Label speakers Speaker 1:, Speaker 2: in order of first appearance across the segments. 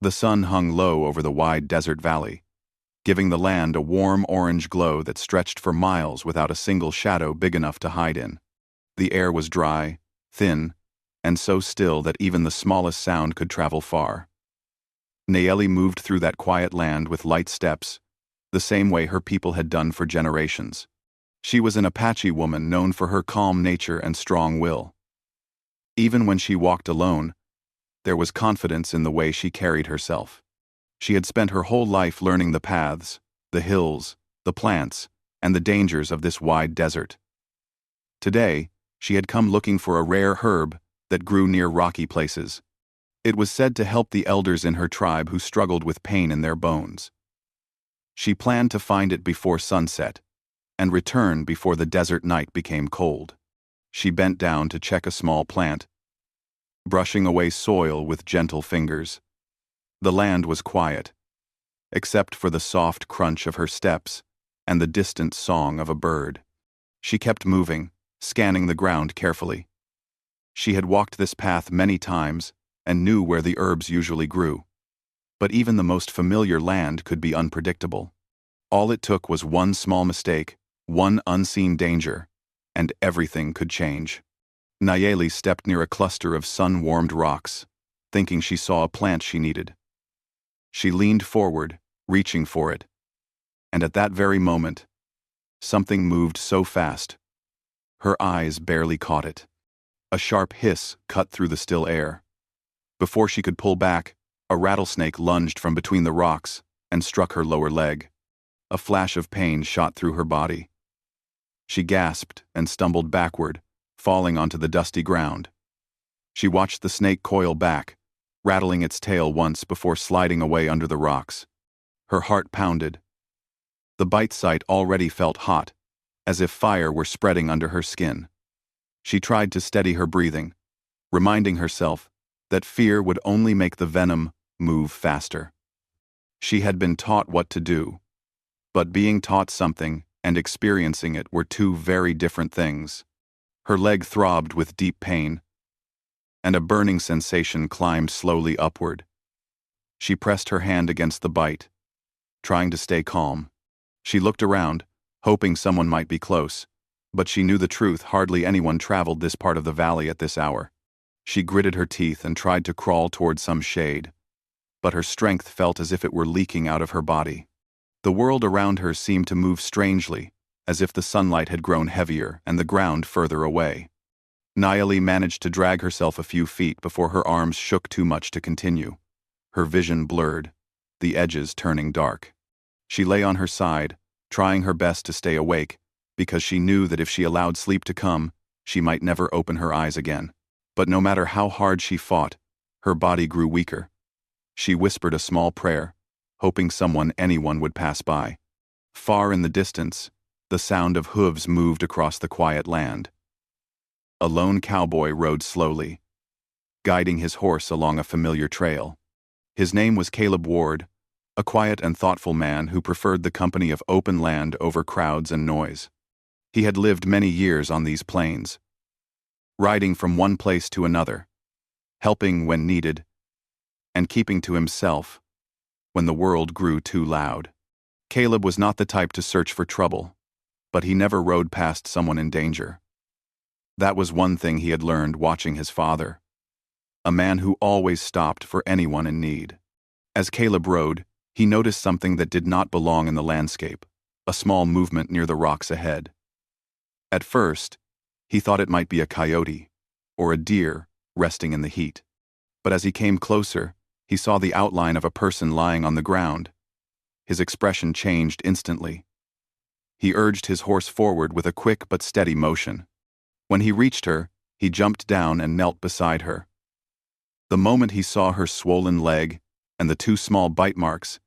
Speaker 1: The sun hung low over the wide desert valley, giving the land a warm orange glow that stretched for miles without a single shadow big enough to hide in. The air was dry, thin, and so still that even the smallest sound could travel far. Nayeli moved through that quiet land with light steps, the same way her people had done for generations. She was an Apache woman known for her calm nature and strong will. Even when she walked alone, there was confidence in the way she carried herself. She had spent her whole life learning the paths, the hills, the plants, and the dangers of this wide desert. Today, she had come looking for a rare herb that grew near rocky places. It was said to help the elders in her tribe who struggled with pain in their bones. She planned to find it before sunset, and return before the desert night became cold. She bent down to check a small plant, brushing away soil with gentle fingers. The land was quiet, except for the soft crunch of her steps and the distant song of a bird. She kept moving, scanning the ground carefully. She had walked this path many times and knew where the herbs usually grew. But even the most familiar land could be unpredictable. All it took was one small mistake, one unseen danger, and everything could change. Nayeli stepped near a cluster of sun-warmed rocks, thinking she saw a plant she needed. She leaned forward, reaching for it. And at that very moment, something moved so fast, her eyes barely caught it. A sharp hiss cut through the still air. Before she could pull back, a rattlesnake lunged from between the rocks and struck her lower leg. A flash of pain shot through her body. She gasped and stumbled backward, falling onto the dusty ground. She watched the snake coil back, rattling its tail once before sliding away under the rocks. Her heart pounded. The bite site already felt hot, as if fire were spreading under her skin. She tried to steady her breathing, reminding herself that fear would only make the venom move faster. She had been taught what to do, but being taught something and experiencing it were two very different things. Her leg throbbed with deep pain, and a burning sensation climbed slowly upward. She pressed her hand against the bite, trying to stay calm. She looked around, hoping someone might be close, but she knew the truth: hardly anyone traveled this part of the valley at this hour. She gritted her teeth and tried to crawl toward some shade, but her strength felt as if it were leaking out of her body. The world around her seemed to move strangely, as if the sunlight had grown heavier and the ground further away. Nayeli managed to drag herself a few feet before her arms shook too much to continue. Her vision blurred, the edges turning dark. She lay on her side, trying her best to stay awake, because she knew that if she allowed sleep to come, she might never open her eyes again. But no matter how hard she fought, her body grew weaker. She whispered a small prayer, hoping anyone would pass by. Far in the distance, the sound of hooves moved across the quiet land. A lone cowboy rode slowly, guiding his horse along a familiar trail. His name was Caleb Ward, a quiet and thoughtful man who preferred the company of open land over crowds and noise. He had lived many years on these plains, riding from one place to another, helping when needed, and keeping to himself when the world grew too loud. Caleb was not the type to search for trouble, but he never rode past someone in danger. That was one thing he had learned watching his father, a man who always stopped for anyone in need. As Caleb rode, he noticed something that did not belong in the landscape, a small movement near the rocks ahead. At first, he thought it might be a coyote or a deer resting in the heat. But as he came closer, he saw the outline of a person lying on the ground. His expression changed instantly. He urged his horse forward with a quick but steady motion. When he reached her, he jumped down and knelt beside her. The moment he saw her swollen leg and the two small bite marks,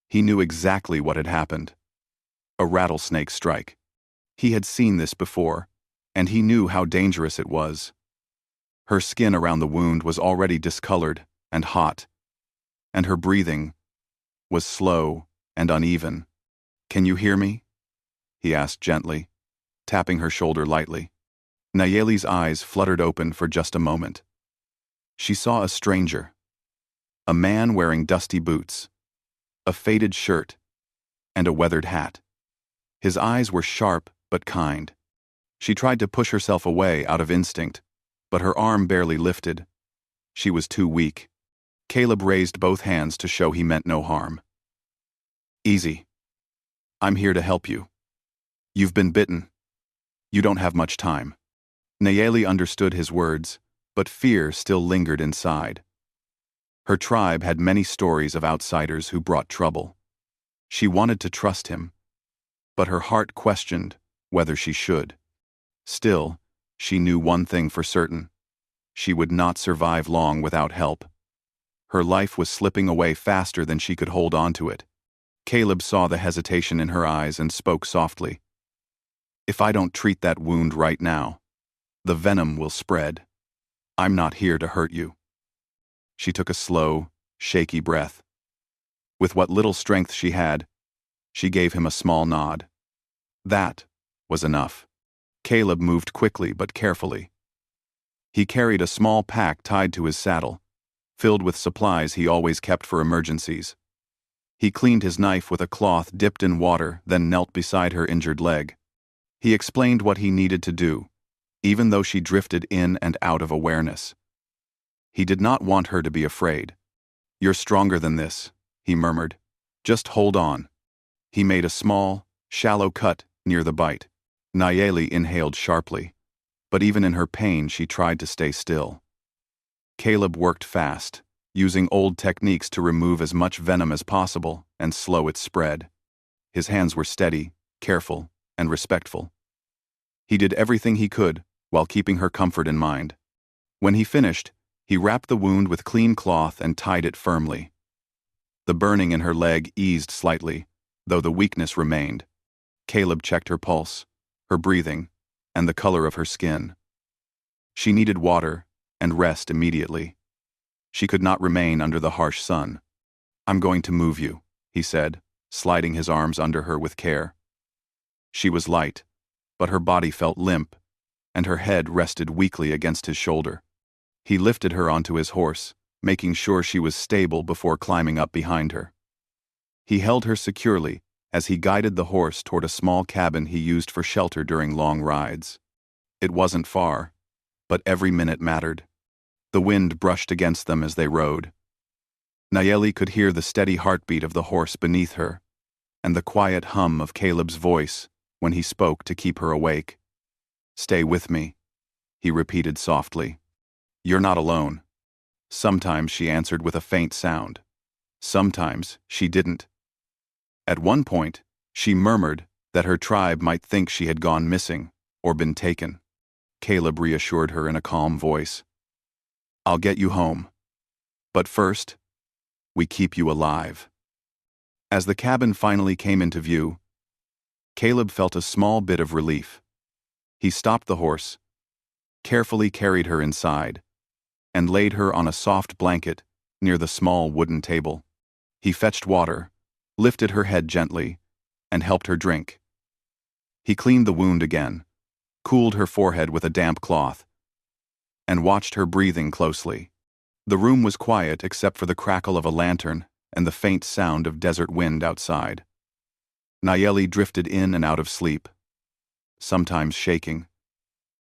Speaker 1: he knew exactly what had happened. A rattlesnake strike. He had seen this before, and he knew how dangerous it was. Her skin around the wound was already discolored and hot, and her breathing was slow and uneven. "Can you hear me?" he asked gently, tapping her shoulder lightly. Nayeli's eyes fluttered open for just a moment. She saw a stranger, A man wearing dusty boots, a faded shirt, and a weathered hat. His eyes were sharp but kind. She tried to push herself away out of instinct, but her arm barely lifted. She was too weak. Caleb raised both hands to show he meant no harm. Easy. I'm here to help you. You've been bitten. You don't have much time. Nayeli understood his words, but fear still lingered inside. Her tribe had many stories of outsiders who brought trouble. She wanted to trust him, but her heart questioned whether she should. Still, she knew one thing for certain. She would not survive long without help. Her life was slipping away faster than she could hold on to it. Caleb saw the hesitation in her eyes and spoke softly. If I don't treat that wound right now, the venom will spread. I'm not here to hurt you. She took a slow, shaky breath. With what little strength she had, she gave him a small nod. That was enough. Caleb moved quickly but carefully. He carried a small pack tied to his saddle, filled with supplies he always kept for emergencies. He cleaned his knife with a cloth dipped in water, then knelt beside her injured leg. He explained what he needed to do, even though she drifted in and out of awareness. He did not want her to be afraid. You're stronger than this, he murmured. Just hold on. He made a small, shallow cut near the bite. Nayeli inhaled sharply, but even in her pain she tried to stay still. Caleb worked fast, using old techniques to remove as much venom as possible and slow its spread. His hands were steady, careful, and respectful. He did everything he could while keeping her comfort in mind. When he finished, he wrapped the wound with clean cloth and tied it firmly. The burning in her leg eased slightly, though the weakness remained. Caleb checked her pulse, her breathing, and the color of her skin. She needed water and rest immediately. She could not remain under the harsh sun. I'm going to move you, he said, sliding his arms under her with care. She was light, but her body felt limp, and her head rested weakly against his shoulder. He lifted her onto his horse, making sure she was stable before climbing up behind her. He held her securely as he guided the horse toward a small cabin he used for shelter during long rides. It wasn't far, but every minute mattered. The wind brushed against them as they rode. Nayeli could hear the steady heartbeat of the horse beneath her, and the quiet hum of Caleb's voice when he spoke to keep her awake. Stay with me, he repeated softly. You're not alone. Sometimes she answered with a faint sound. Sometimes she didn't. At one point, she murmured that her tribe might think she had gone missing or been taken. Caleb reassured her in a calm voice. I'll get you home. But first, we keep you alive. As the cabin finally came into view, Caleb felt a small bit of relief. He stopped the horse, carefully carried her inside, and laid her on a soft blanket near the small wooden table. He fetched water, lifted her head gently, and helped her drink. He cleaned the wound again, cooled her forehead with a damp cloth, and watched her breathing closely. The room was quiet except for the crackle of a lantern and the faint sound of desert wind outside. Nayeli drifted in and out of sleep, sometimes shaking,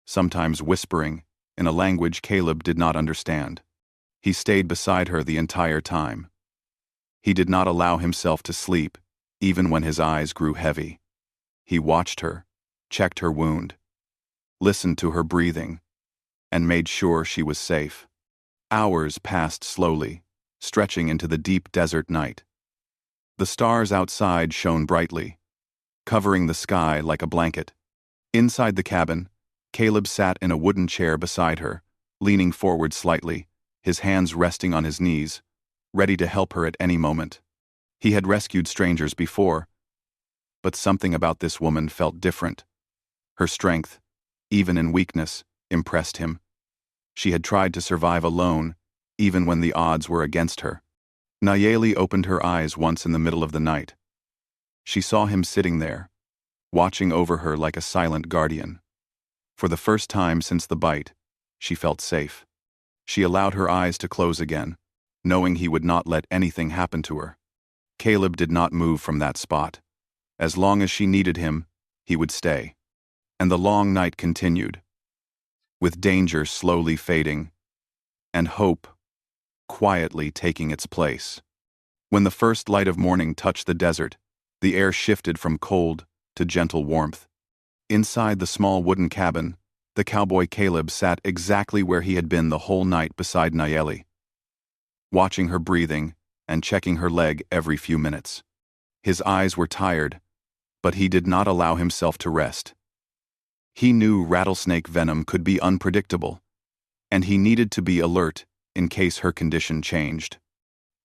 Speaker 1: sometimes whispering in a language Caleb did not understand. He stayed beside her the entire time. He did not allow himself to sleep, even when his eyes grew heavy. He watched her, checked her wound, listened to her breathing, and made sure she was safe. Hours passed slowly, stretching into the deep desert night. The stars outside shone brightly, covering the sky like a blanket. Inside the cabin, Caleb sat in a wooden chair beside her, leaning forward slightly, his hands resting on his knees, ready to help her at any moment. He had rescued strangers before, but something about this woman felt different. Her strength, even in weakness, impressed him. She had tried to survive alone, even when the odds were against her. Nayeli opened her eyes once in the middle of the night. She saw him sitting there, watching over her like a silent guardian. For the first time since the bite, she felt safe. She allowed her eyes to close again, knowing he would not let anything happen to her. Caleb did not move from that spot. As long as she needed him, he would stay. And the long night continued, with danger slowly fading, and hope quietly taking its place. When the first light of morning touched the desert, the air shifted from cold to gentle warmth. Inside the small wooden cabin, the cowboy Caleb sat exactly where he had been the whole night beside Nayeli, watching her breathing and checking her leg every few minutes. His eyes were tired, but he did not allow himself to rest. He knew rattlesnake venom could be unpredictable, and he needed to be alert in case her condition changed.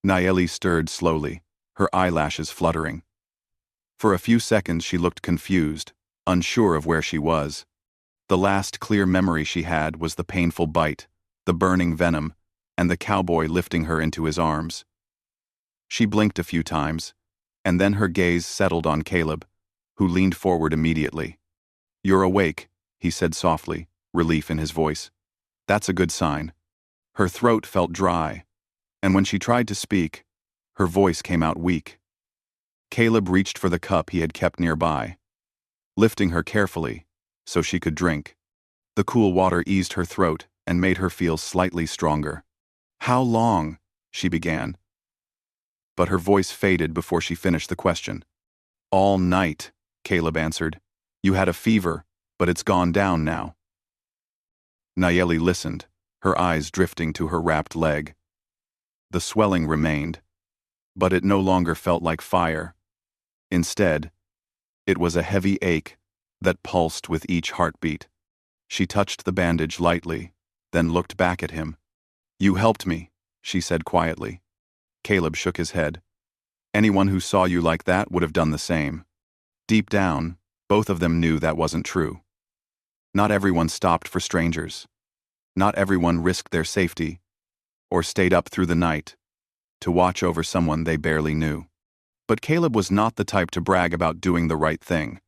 Speaker 1: Nayeli stirred slowly, her eyelashes fluttering. For a few seconds she looked confused, unsure of where she was. The last clear memory she had was the painful bite, the burning venom, and the cowboy lifting her into his arms. She blinked a few times, and then her gaze settled on Caleb, who leaned forward immediately. "You're awake," he said softly, relief in his voice. "That's a good sign." Her throat felt dry, and when she tried to speak, her voice came out weak. Caleb reached for the cup he had kept nearby, lifting her carefully so she could drink. The cool water eased her throat and made her feel slightly stronger. "How long?" she began, but her voice faded before she finished the question. "All night," Caleb answered. "You had a fever, but it's gone down now." Nayeli listened, her eyes drifting to her wrapped leg. The swelling remained, but it no longer felt like fire. Instead, it was a heavy ache that pulsed with each heartbeat. She touched the bandage lightly, then looked back at him. "You helped me," she said quietly. Caleb shook his head. "Anyone who saw you like that would have done the same." Deep down, both of them knew that wasn't true. Not everyone stopped for strangers. Not everyone risked their safety, or stayed up through the night, to watch over someone they barely knew. But Caleb was not the type to brag about doing the right thing.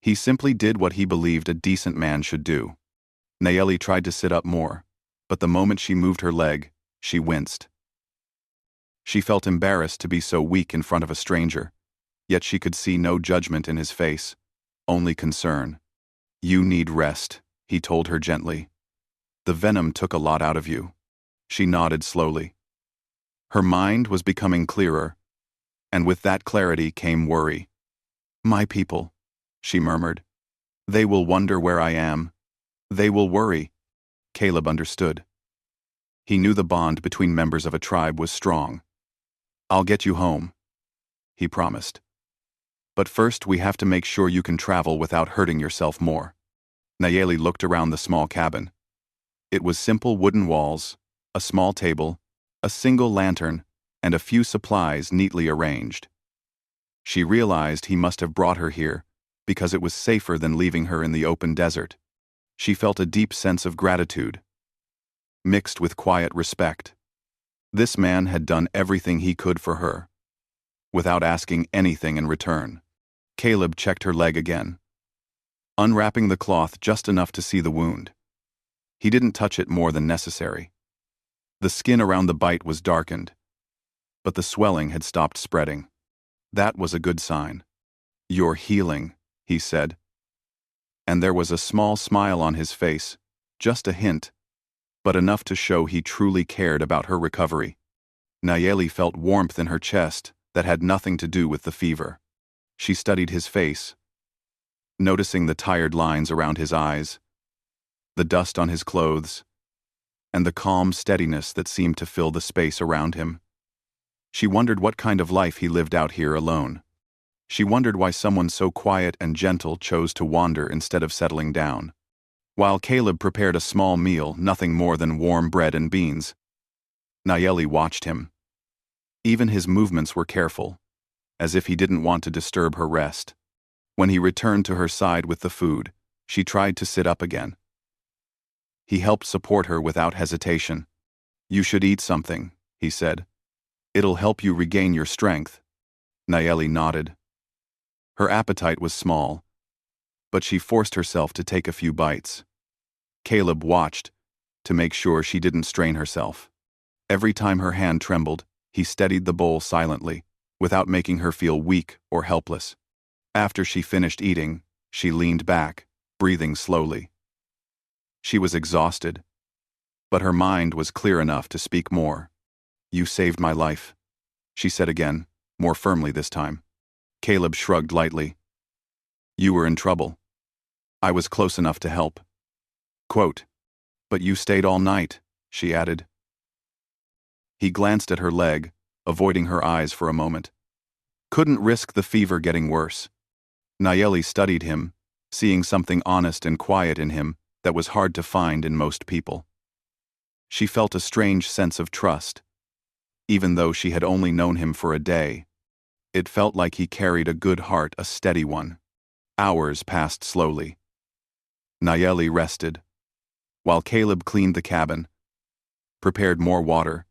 Speaker 1: He simply did what he believed a decent man should do. Nayeli tried to sit up more, but the moment she moved her leg, she winced. She felt embarrassed to be so weak in front of a stranger, yet she could see no judgment in his face, only concern. "You need rest," he told her gently. "The venom took a lot out of you." She nodded slowly. Her mind was becoming clearer, and with that clarity came worry. "My people," she murmured. "They will wonder where I am. They will worry." Caleb understood. He knew the bond between members of a tribe was strong. "I'll get you home," he promised. "But first we have to make sure you can travel without hurting yourself more." Nayeli looked around the small cabin. It was simple wooden walls, a small table, a single lantern, and a few supplies neatly arranged. She realized he must have brought her here because it was safer than leaving her in the open desert. She felt a deep sense of gratitude, mixed with quiet respect. This man had done everything he could for her, without asking anything in return. Caleb checked her leg again, unwrapping the cloth just enough to see the wound. He didn't touch it more than necessary. The skin around the bite was darkened, but the swelling had stopped spreading. That was a good sign. "You're healing," he said. And there was a small smile on his face, just a hint, but enough to show he truly cared about her recovery. Nayeli felt warmth in her chest that had nothing to do with the fever. She studied his face, noticing the tired lines around his eyes, the dust on his clothes, and the calm steadiness that seemed to fill the space around him. She wondered what kind of life he lived out here alone. She wondered why someone so quiet and gentle chose to wander instead of settling down. While Caleb prepared a small meal, nothing more than warm bread and beans, Nayeli watched him. Even his movements were careful, as if he didn't want to disturb her rest. When he returned to her side with the food, she tried to sit up again. He helped support her without hesitation. "You should eat something," he said. "It'll help you regain your strength." Nayeli nodded. Her appetite was small, but she forced herself to take a few bites. Caleb watched to make sure she didn't strain herself. Every time her hand trembled, he steadied the bowl silently, without making her feel weak or helpless. After she finished eating, she leaned back, breathing slowly. She was exhausted, but her mind was clear enough to speak more. "You saved my life," she said again, more firmly this time. Caleb shrugged lightly. "You were in trouble. I was close enough to help." Quote, "But you stayed all night," she added. He glanced at her leg, avoiding her eyes for a moment. Couldn't risk the fever getting worse. Nayeli studied him, seeing something honest and quiet in him that was hard to find in most people. She felt a strange sense of trust. Even though she had only known him for a day, it felt like he carried a good heart, a steady one. Hours passed slowly. Nayeli rested, while Caleb cleaned the cabin, prepared more water,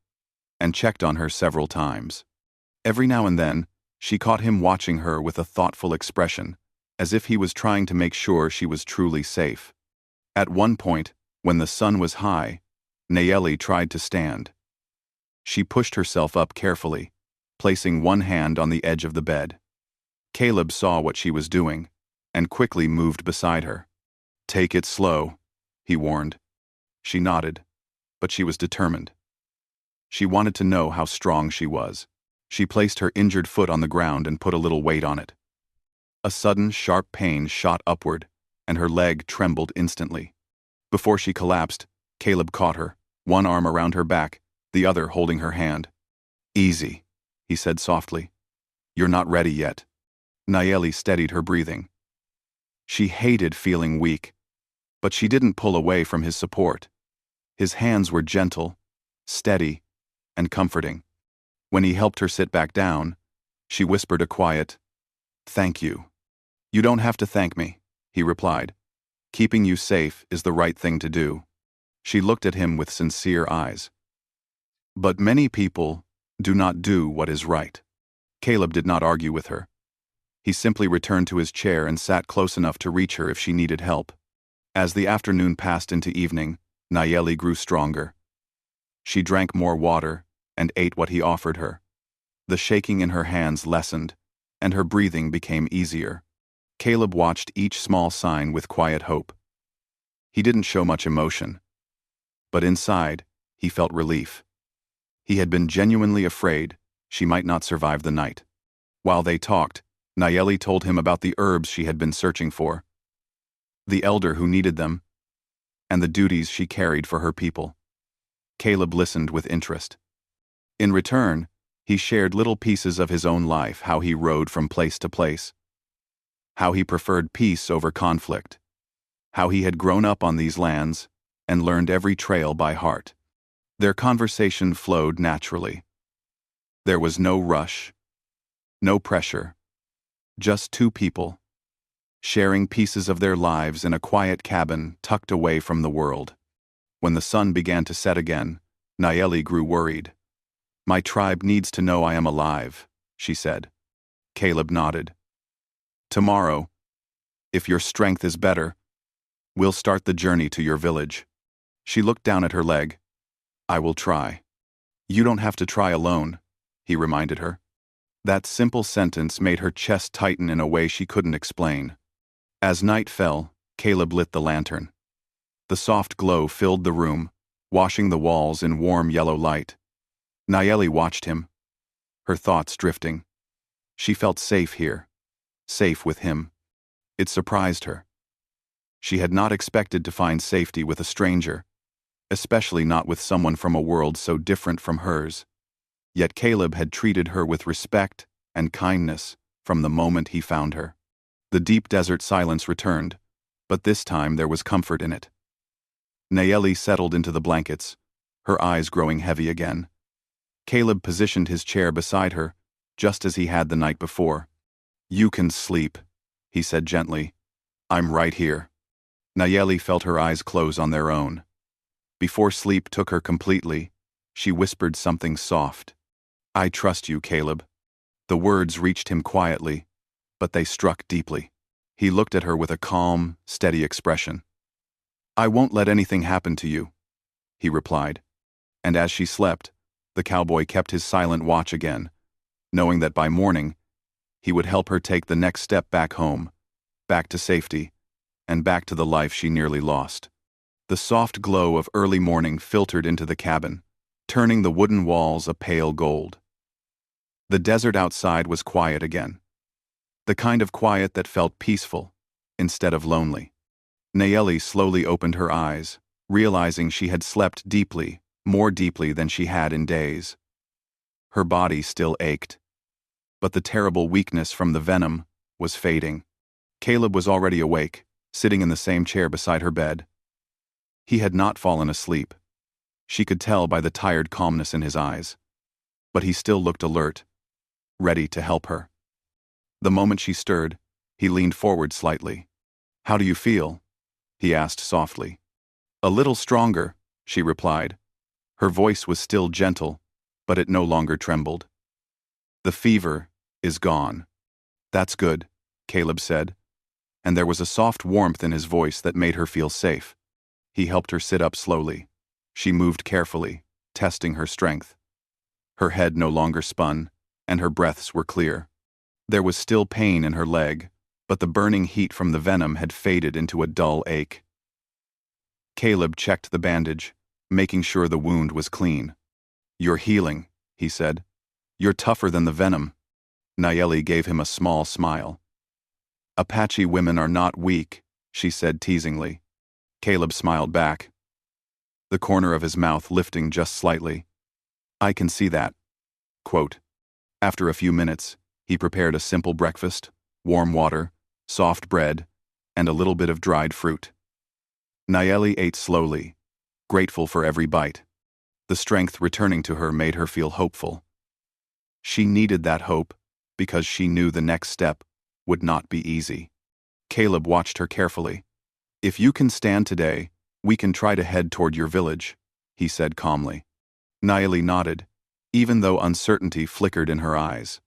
Speaker 1: and checked on her several times. Every now and then, she caught him watching her with a thoughtful expression, as if he was trying to make sure she was truly safe. At one point, when the sun was high, Nayeli tried to stand. She pushed herself up carefully, placing one hand on the edge of the bed. Caleb saw what she was doing, and quickly moved beside her. "Take it slow," he warned. She nodded, but she was determined. She wanted to know how strong she was. She placed her injured foot on the ground and put a little weight on it. A sudden, sharp pain shot upward, and her leg trembled instantly. Before she collapsed, Caleb caught her, one arm around her back, the other holding her hand. "Easy," he said softly. "You're not ready yet." Nayeli steadied her breathing. She hated feeling weak, but she didn't pull away from his support. His hands were gentle, steady, and comforting. When he helped her sit back down, she whispered a quiet, "Thank you." "You don't have to thank me," he replied. "Keeping you safe is the right thing to do." She looked at him with sincere eyes. "But many people do not do what is right." Caleb did not argue with her. He simply returned to his chair and sat close enough to reach her if she needed help. As the afternoon passed into evening, Nayeli grew stronger. She drank more water and ate what he offered her. The shaking in her hands lessened, and her breathing became easier. Caleb watched each small sign with quiet hope. He didn't show much emotion, but inside, he felt relief. He had been genuinely afraid she might not survive the night. While they talked, Nayeli told him about the herbs she had been searching for, the elder who needed them, and the duties she carried for her people. Caleb listened with interest. In return, he shared little pieces of his own life, how he rode from place to place, how he preferred peace over conflict, how he had grown up on these lands and learned every trail by heart. Their conversation flowed naturally. There was no rush, no pressure, just two people, sharing pieces of their lives in a quiet cabin tucked away from the world. When the sun began to set again, Nayeli grew worried. "My tribe needs to know I am alive," she said. Caleb nodded. "Tomorrow, if your strength is better, we'll start the journey to your village." She looked down at her leg. "I will try." "You don't have to try alone," he reminded her. That simple sentence made her chest tighten in a way she couldn't explain. As night fell, Caleb lit the lantern. The soft glow filled the room, washing the walls in warm yellow light. Nayeli watched him, her thoughts drifting. She felt safe here, safe with him. It surprised her. She had not expected to find safety with a stranger, especially not with someone from a world so different from hers. Yet Caleb had treated her with respect and kindness from the moment he found her. The deep desert silence returned, but this time there was comfort in it. Nayeli settled into the blankets, her eyes growing heavy again. Caleb positioned his chair beside her, just as he had the night before. "You can sleep," he said gently. "I'm right here." Nayeli felt her eyes close on their own. Before sleep took her completely, she whispered something soft. "I trust you, Caleb." The words reached him quietly, but they struck deeply. He looked at her with a calm, steady expression. "I won't let anything happen to you," he replied. And as she slept, The cowboy kept his silent watch again, knowing that by morning, he would help her take the next step back home, back to safety, and back to the life she nearly lost. The soft glow of early morning filtered into the cabin, turning the wooden walls a pale gold. The desert outside was quiet again. The kind of quiet that felt peaceful, instead of lonely. Nayeli slowly opened her eyes, realizing she had slept deeply, more deeply than she had in days. Her body still ached, but the terrible weakness from the venom was fading. Caleb was already awake, sitting in the same chair beside her bed. He had not fallen asleep. She could tell by the tired calmness in his eyes. But he still looked alert, ready to help her. The moment she stirred, he leaned forward slightly. "How do you feel?" he asked softly. "A little stronger," she replied. Her voice was still gentle, but it no longer trembled. "The fever is gone." "That's good," Caleb said, and there was a soft warmth in his voice that made her feel safe. He helped her sit up slowly. She moved carefully, testing her strength. Her head no longer spun, and her breaths were clear. There was still pain in her leg, but the burning heat from the venom had faded into a dull ache. Caleb checked the bandage, making sure the wound was clean. "You're healing," he said. "You're tougher than the venom." Nayeli gave him a small smile. "Apache women are not weak," she said teasingly. Caleb smiled back, the corner of his mouth lifting just slightly. "I can see that." Quote. After a few minutes, he prepared a simple breakfast, warm water, soft bread, and a little bit of dried fruit. Nayeli ate slowly, grateful for every bite. The strength returning to her made her feel hopeful. She needed that hope because she knew the next step would not be easy. Caleb watched her carefully. "If you can stand today, we can try to head toward your village," he said calmly. Nayeli nodded, even though uncertainty flickered in her eyes.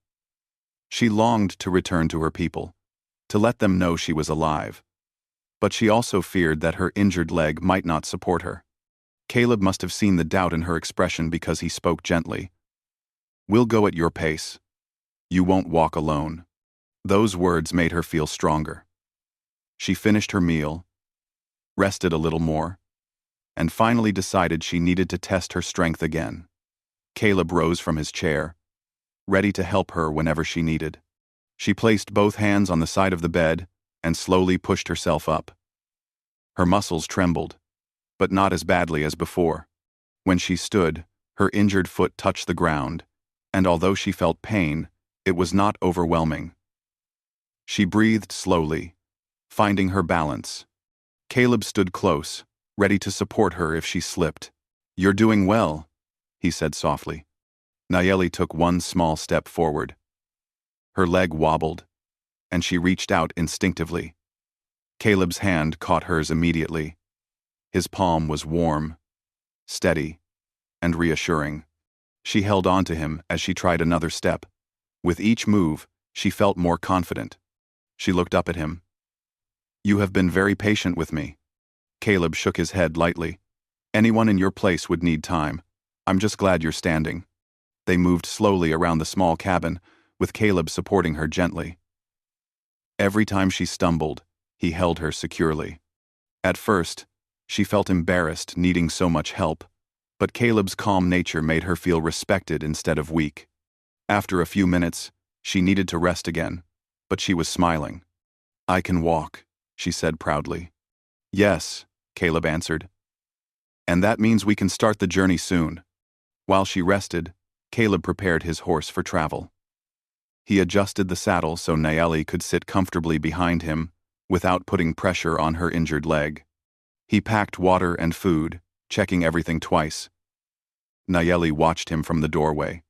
Speaker 1: She longed to return to her people, to let them know she was alive. But she also feared that her injured leg might not support her. Caleb must have seen the doubt in her expression because he spoke gently. "We'll go at your pace. You won't walk alone." Those words made her feel stronger. She finished her meal, rested a little more, and finally decided she needed to test her strength again. Caleb rose from his chair, ready to help her whenever she needed. She placed both hands on the side of the bed and slowly pushed herself up. Her muscles trembled, but not as badly as before. When she stood, her injured foot touched the ground, and although she felt pain, it was not overwhelming. She breathed slowly, finding her balance. Caleb stood close, ready to support her if she slipped. "You're doing well," he said softly. Nayeli took one small step forward. Her leg wobbled, and she reached out instinctively. Caleb's hand caught hers immediately. His palm was warm, steady, and reassuring. She held on to him as she tried another step. With each move, she felt more confident. She looked up at him. "You have been very patient with me." Caleb shook his head lightly. "Anyone in your place would need time. I'm just glad you're standing." They moved slowly around the small cabin, with Caleb supporting her gently. Every time she stumbled, he held her securely. At first, she felt embarrassed needing so much help, but Caleb's calm nature made her feel respected instead of weak. After a few minutes, she needed to rest again, but she was smiling. "I can walk," she said proudly. "Yes," Caleb answered. "And that means we can start the journey soon." While she rested, Caleb prepared his horse for travel. He adjusted the saddle so Nayeli could sit comfortably behind him without putting pressure on her injured leg. He packed water and food, checking everything twice. Nayeli watched him from the doorway.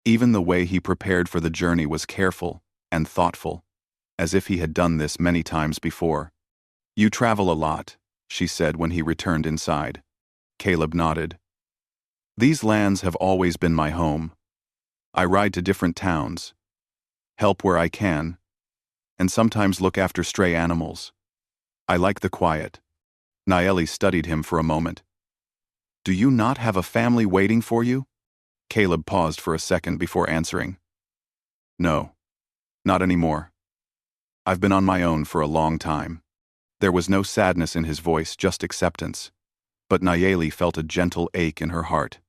Speaker 1: Even the way he prepared for the journey was careful and thoughtful, as if he had done this many times before. "You travel a lot," she said when he returned inside. Caleb nodded. "These lands have always been my home. I ride to different towns, help where I can, and sometimes look after stray animals. I like the quiet." Nayeli studied him for a moment. "Do you not have a family waiting for you?" Caleb paused for a second before answering. No, not anymore. I've been on my own for a long time. There was no sadness in his voice, just acceptance. But Nayeli felt a gentle ache in her heart.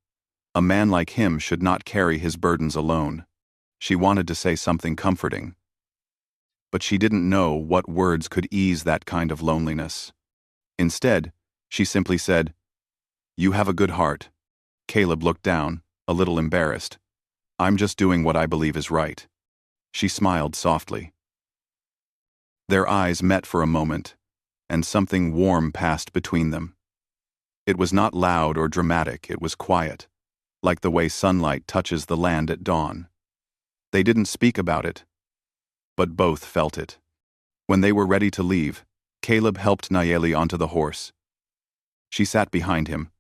Speaker 1: A man like him should not carry his burdens alone. She wanted to say something comforting, but she didn't know what words could ease that kind of loneliness. Instead, she simply said, "You have a good heart." Caleb looked down, a little embarrassed. "I'm just doing what I believe is right." She smiled softly. Their eyes met for a moment, and something warm passed between them. It was not loud or dramatic, it was quiet, like the way sunlight touches the land at dawn. They didn't speak about it, but both felt it. When they were ready to leave, Caleb helped Nayeli onto the horse. She sat behind him,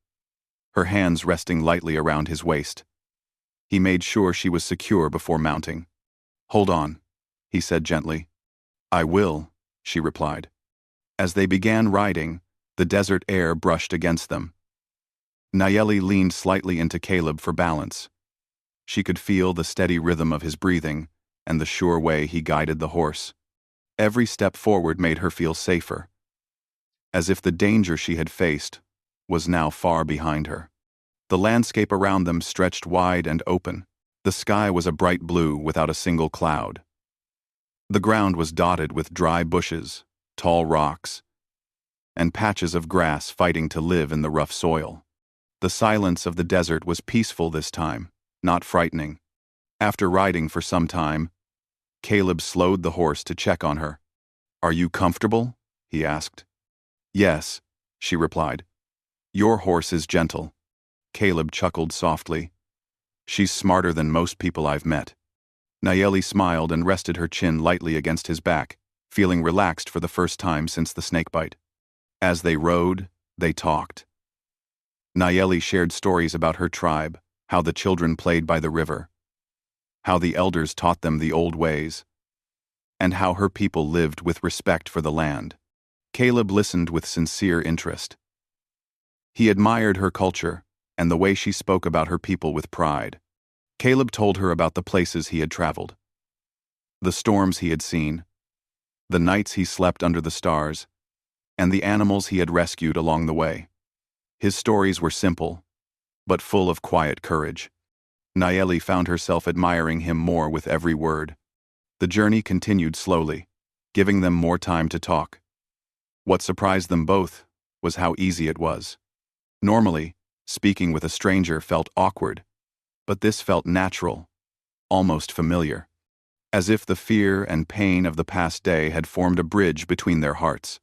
Speaker 1: her hands resting lightly around his waist. He made sure she was secure before mounting. "Hold on," he said gently. "I will," she replied. As they began riding, the desert air brushed against them. Nayeli leaned slightly into Caleb for balance. She could feel the steady rhythm of his breathing and the sure way he guided the horse. Every step forward made her feel safer, as if the danger she had faced was now far behind her. The landscape around them stretched wide and open. The sky was a bright blue without a single cloud. The ground was dotted with dry bushes, tall rocks, and patches of grass fighting to live in the rough soil. The silence of the desert was peaceful this time, not frightening. After riding for some time, Caleb slowed the horse to check on her. "Are you comfortable?" he asked. "Yes," she replied. "Your horse is gentle." Caleb chuckled softly. "She's smarter than most people I've met." Nayeli smiled and rested her chin lightly against his back, feeling relaxed for the first time since the snakebite. As they rode, they talked. Nayeli shared stories about her tribe, how the children played by the river, how the elders taught them the old ways, and how her people lived with respect for the land. Caleb listened with sincere interest. He admired her culture and the way she spoke about her people with pride. Caleb told her about the places he had traveled, the storms he had seen, the nights he slept under the stars, and the animals he had rescued along the way. His stories were simple, but full of quiet courage. Nayeli found herself admiring him more with every word. The journey continued slowly, giving them more time to talk. What surprised them both was how easy it was. Normally, speaking with a stranger felt awkward, but this felt natural, almost familiar, as if the fear and pain of the past day had formed a bridge between their hearts.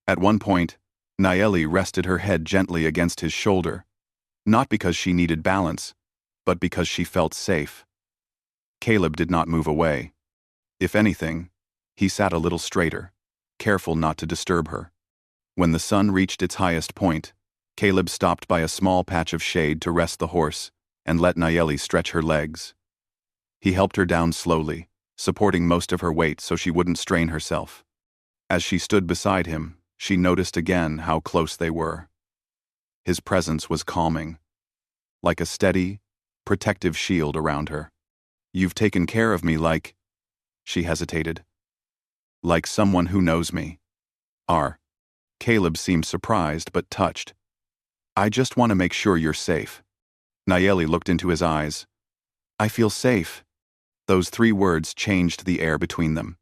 Speaker 1: At one point, Nayeli rested her head gently against his shoulder, not because she needed balance, but because she felt safe. Caleb did not move away. If anything, he sat a little straighter, careful not to disturb her. When the sun reached its highest point, Caleb stopped by a small patch of shade to rest the horse and let Nayeli stretch her legs. He helped her down slowly, supporting most of her weight so she wouldn't strain herself. As she stood beside him, she noticed again how close they were. His presence was calming, like a steady, protective shield around her. "You've taken care of me like," she hesitated, "like someone who knows me." Caleb seemed surprised but touched. "I just want to make sure you're safe." Nayeli looked into his eyes. "I feel safe." Those 3 words changed the air between them.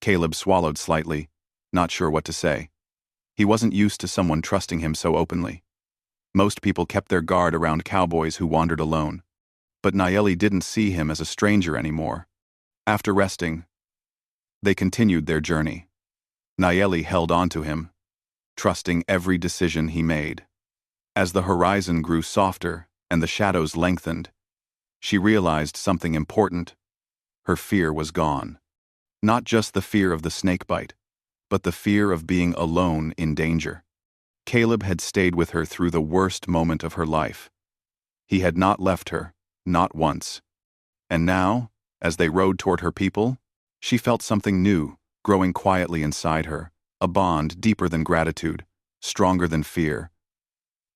Speaker 1: Caleb swallowed slightly, not sure what to say. He wasn't used to someone trusting him so openly. Most people kept their guard around cowboys who wandered alone. But Nayeli didn't see him as a stranger anymore. After resting, they continued their journey. Nayeli held on to him, trusting every decision he made. As the horizon grew softer and the shadows lengthened, she realized something important. Her fear was gone. Not just the fear of the snakebite, but the fear of being alone in danger. Caleb had stayed with her through the worst moment of her life. He had not left her, not once. And now, as they rode toward her people, she felt something new, growing quietly inside her, a bond deeper than gratitude, stronger than fear.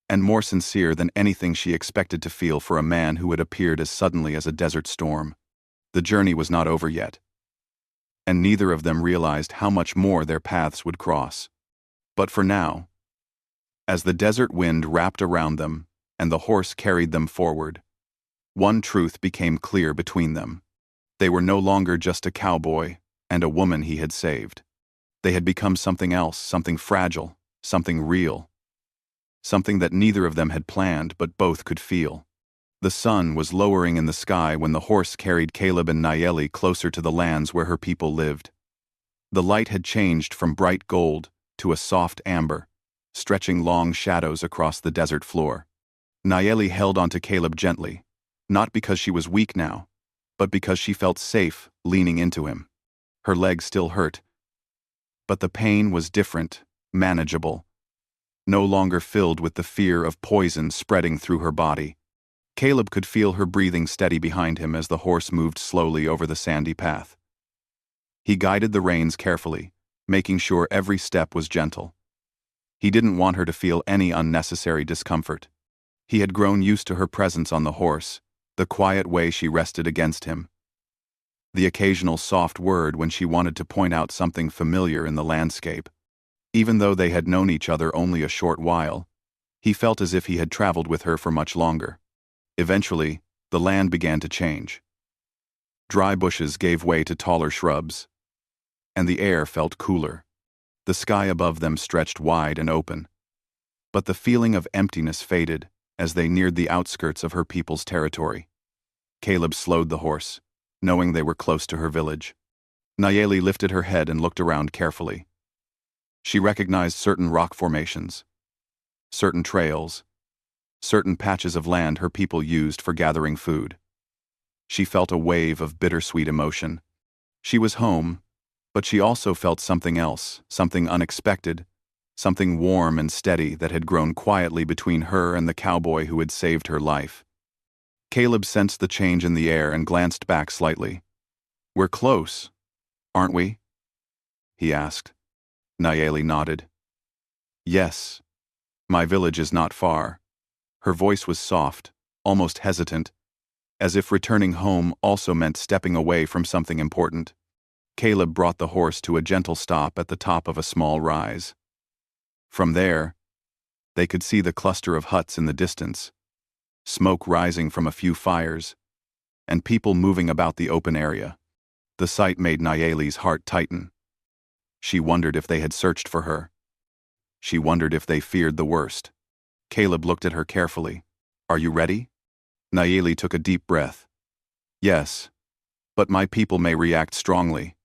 Speaker 1: and more sincere than anything she expected to feel for a man who had appeared as suddenly as a desert storm. The journey was not over yet, and neither of them realized how much more their paths would cross. But for now, as the desert wind wrapped around them and the horse carried them forward, one truth became clear between them. They were no longer just a cowboy and a woman he had saved. They had become something else, something fragile, something real, something that neither of them had planned but both could feel. The sun was lowering in the sky when the horse carried Caleb and Nayeli closer to the lands where her people lived. The light had changed from bright gold to a soft amber, stretching long shadows across the desert floor. Nayeli held onto Caleb gently, not because she was weak now, but because she felt safe leaning into him. Her legs still hurt, but the pain was different, manageable, no longer filled with the fear of poison spreading through her body. Caleb could feel her breathing steady behind him as the horse moved slowly over the sandy path. He guided the reins carefully, making sure every step was gentle. He didn't want her to feel any unnecessary discomfort. He had grown used to her presence on the horse, the quiet way she rested against him, the occasional soft word when she wanted to point out something familiar in the landscape. Even though they had known each other only a short while, he felt as if he had traveled with her for much longer. Eventually, the land began to change. Dry bushes gave way to taller shrubs, and the air felt cooler. The sky above them stretched wide and open, but the feeling of emptiness faded as they neared the outskirts of her people's territory. Caleb slowed the horse, knowing they were close to her village. Nayeli lifted her head and looked around carefully. She recognized certain rock formations, certain trails, certain patches of land her people used for gathering food. She felt a wave of bittersweet emotion. She was home, but she also felt something else, something unexpected, something warm and steady that had grown quietly between her and the cowboy who had saved her life. Caleb sensed the change in the air and glanced back slightly. "We're close, aren't we?" he asked. Nayeli nodded. "Yes. My village is not far." Her voice was soft, almost hesitant, as if returning home also meant stepping away from something important. Caleb brought the horse to a gentle stop at the top of a small rise. From there, they could see the cluster of huts in the distance, smoke rising from a few fires, and people moving about the open area. The sight made Nayeli's heart tighten. She wondered if they had searched for her. She wondered if they feared the worst. Caleb looked at her carefully. "Are you ready?" Nayeli took a deep breath. "Yes, but my people may react strongly.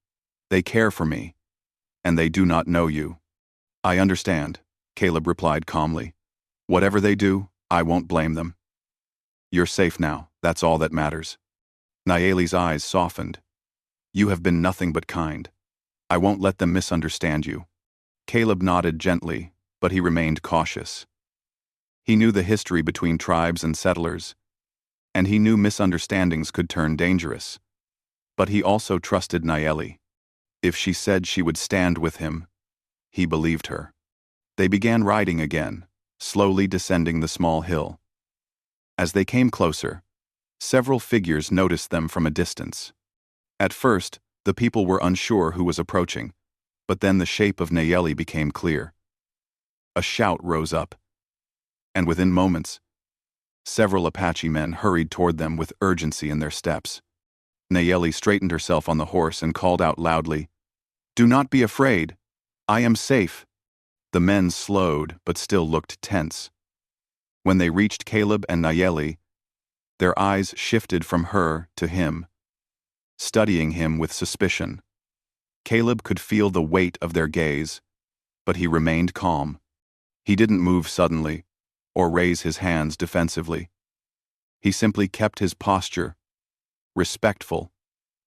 Speaker 1: They care for me, and they do not know you." "I understand," Caleb replied calmly. "Whatever they do, I won't blame them. You're safe now, that's all that matters." Nayeli's eyes softened. "You have been nothing but kind. I won't let them misunderstand you." Caleb nodded gently, but he remained cautious. He knew the history between tribes and settlers, and he knew misunderstandings could turn dangerous. But he also trusted Nayeli. If she said she would stand with him, he believed her. They began riding again, slowly descending the small hill. As they came closer, several figures noticed them from a distance. At first, the people were unsure who was approaching, but then the shape of Nayeli became clear. A shout rose up, and within moments, several Apache men hurried toward them with urgency in their steps. Nayeli straightened herself on the horse and called out loudly, "Do not be afraid. I am safe." The men slowed but still looked tense. When they reached Caleb and Nayeli, their eyes shifted from her to him, studying him with suspicion. Caleb could feel the weight of their gaze, but he remained calm. He didn't move suddenly or raise his hands defensively. He simply kept his posture, respectful,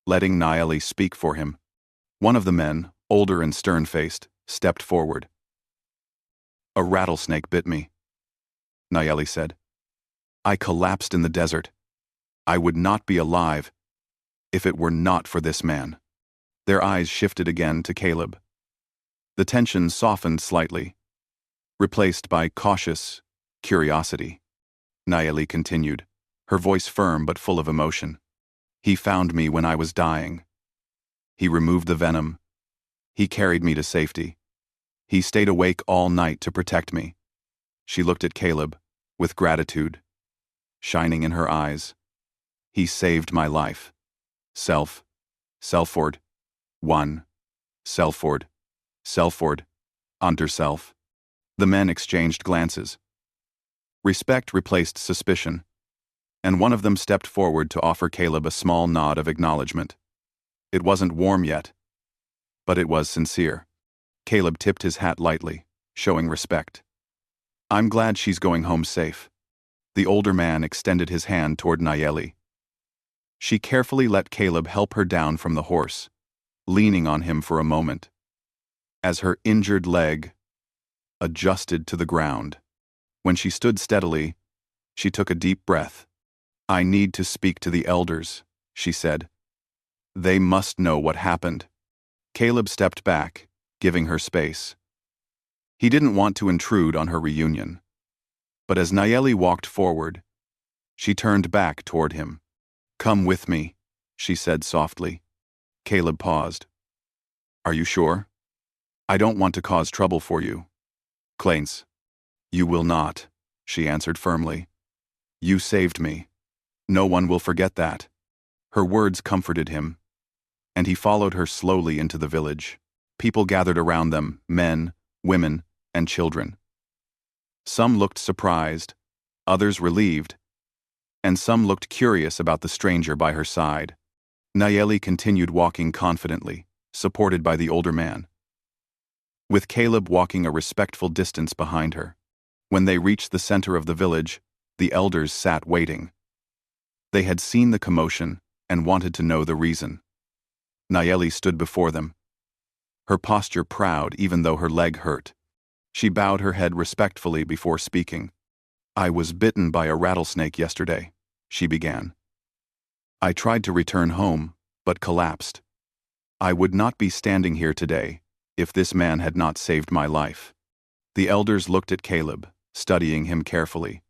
Speaker 1: letting Nayeli speak for him. One of the men, older and stern-faced, stepped forward. "A rattlesnake bit me," Nayeli said. "I collapsed in the desert. I would not be alive if it were not for this man." Their eyes shifted again to Caleb. The tension softened slightly, replaced by cautious, Curiosity. Nayeli continued, her voice firm but full of emotion. He found me when I was dying. He removed the venom. He carried me to safety. He stayed awake all night to protect me. She looked at Caleb, with gratitude shining in her eyes. He saved my life. Selford. 1. Selford. Underself. The men exchanged glances. Respect replaced suspicion, and one of them stepped forward to offer Caleb a small nod of acknowledgement. It wasn't warm yet, but it was sincere. Caleb tipped his hat lightly, showing respect. I'm glad she's going home safe. The older man extended his hand toward Nayeli. She carefully let Caleb help her down from the horse, leaning on him for a moment. As her injured leg adjusted to the ground, when she stood steadily, she took a deep breath. I need to speak to the elders, she said. They must know what happened. Caleb stepped back, giving her space. He didn't want to intrude on her reunion. But as Nayeli walked forward, she turned back toward him. Come with me, she said softly. Caleb paused. Are you sure? I don't want to cause trouble for you. Clarence. You will not, she answered firmly. You saved me. No one will forget that. Her words comforted him, and he followed her slowly into the village. People gathered around them, men, women, and children. Some looked surprised, others relieved, and some looked curious about the stranger by her side. Nayeli continued walking confidently, supported by the older man, with Caleb walking a respectful distance behind her. When they reached the center of the village, the elders sat waiting. They had seen the commotion and wanted to know the reason. Nayeli stood before them, her posture proud even though her leg hurt. She bowed her head respectfully before speaking. I was bitten by a rattlesnake yesterday, she began. I tried to return home, but collapsed. I would not be standing here today if this man had not saved my life. The elders looked at Caleb, studying him carefully.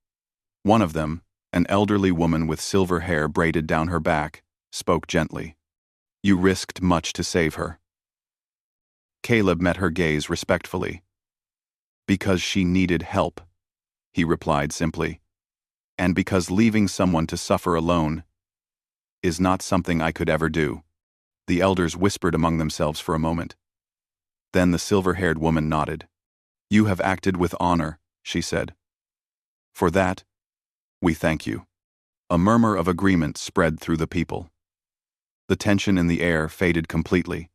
Speaker 1: One of them, an elderly woman with silver hair braided down her back, spoke gently. You risked much to save her. Caleb met her gaze respectfully. Because she needed help, he replied simply. And because leaving someone to suffer alone is not something I could ever do. The elders whispered among themselves for a moment. Then the silver-haired woman nodded. You have acted with honor, she said. For that, we thank you. A murmur of agreement spread through the people. The tension in the air faded completely,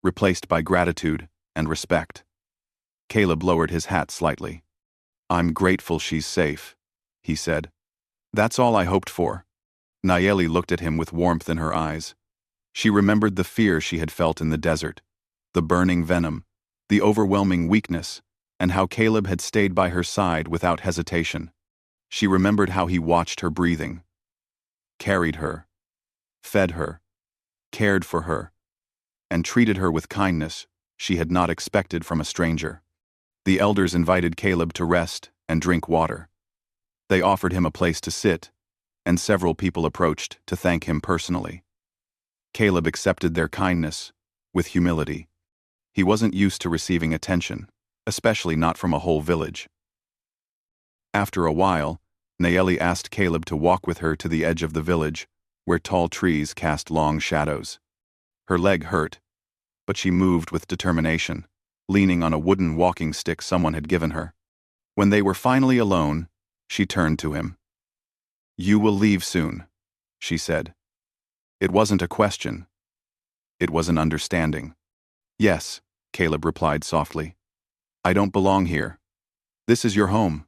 Speaker 1: replaced by gratitude and respect. Caleb lowered his hat slightly. I'm grateful she's safe, he said. That's all I hoped for. Nayeli looked at him with warmth in her eyes. She remembered the fear she had felt in the desert, the burning venom, the overwhelming weakness, and how Caleb had stayed by her side without hesitation. She remembered how he watched her breathing, carried her, fed her, cared for her, and treated her with kindness she had not expected from a stranger. The elders invited Caleb to rest and drink water. They offered him a place to sit, and several people approached to thank him personally. Caleb accepted their kindness with humility. He wasn't used to receiving attention, especially not from a whole village. After a while, Nayeli asked Caleb to walk with her to the edge of the village, where tall trees cast long shadows. Her leg hurt, but she moved with determination, leaning on a wooden walking stick someone had given her. When they were finally alone, she turned to him. You will leave soon, she said. It wasn't a question. It was an understanding. Yes, Caleb replied softly. I don't belong here. This is your home.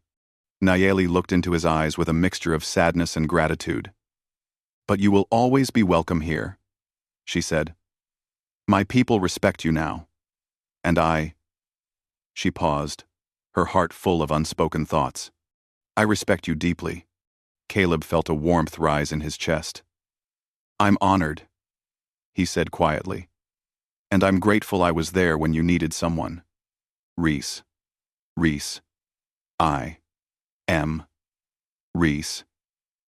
Speaker 1: Nayeli looked into his eyes with a mixture of sadness and gratitude. But you will always be welcome here, she said. My people respect you now. And I. She paused, her heart full of unspoken thoughts. I respect you deeply. Caleb felt a warmth rise in his chest. I'm honored, he said quietly. And I'm grateful I was there when you needed someone. Reese. I. M. Reese.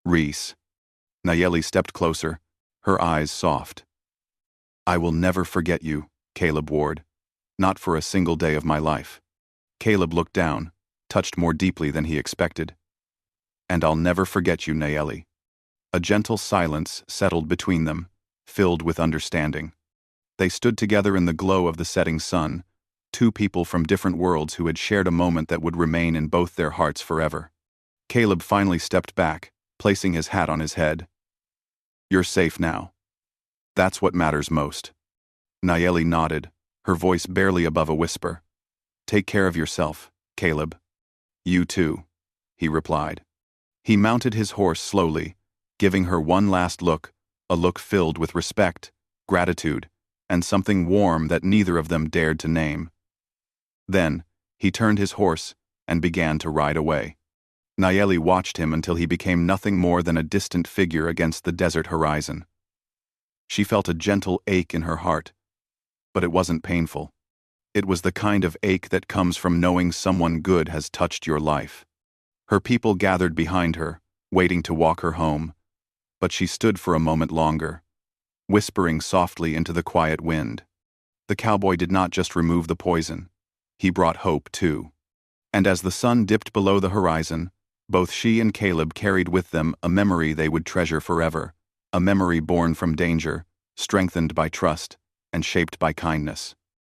Speaker 1: Reese. Nayeli stepped closer, her eyes soft. I will never forget you, Caleb Ward. Not for a single day of my life. Caleb looked down, touched more deeply than he expected. And I'll never forget you, Nayeli. A gentle silence settled between them, filled with understanding. They stood together in the glow of the setting sun, two people from different worlds who had shared a moment that would remain in both their hearts forever. Caleb finally stepped back, placing his hat on his head. You're safe now. That's what matters most. Nayeli nodded, her voice barely above a whisper. Take care of yourself, Caleb. You too, he replied. He mounted his horse slowly, giving her one last look, a look filled with respect, gratitude, and something warm that neither of them dared to name. Then, he turned his horse and began to ride away. Nayeli watched him until he became nothing more than a distant figure against the desert horizon. She felt a gentle ache in her heart, but it wasn't painful. It was the kind of ache that comes from knowing someone good has touched your life. Her people gathered behind her, waiting to walk her home, but she stood for a moment longer, whispering softly into the quiet wind. The cowboy did not just remove the poison, he brought hope too. And as the sun dipped below the horizon, both she and Caleb carried with them a memory they would treasure forever, a memory born from danger, strengthened by trust, and shaped by kindness.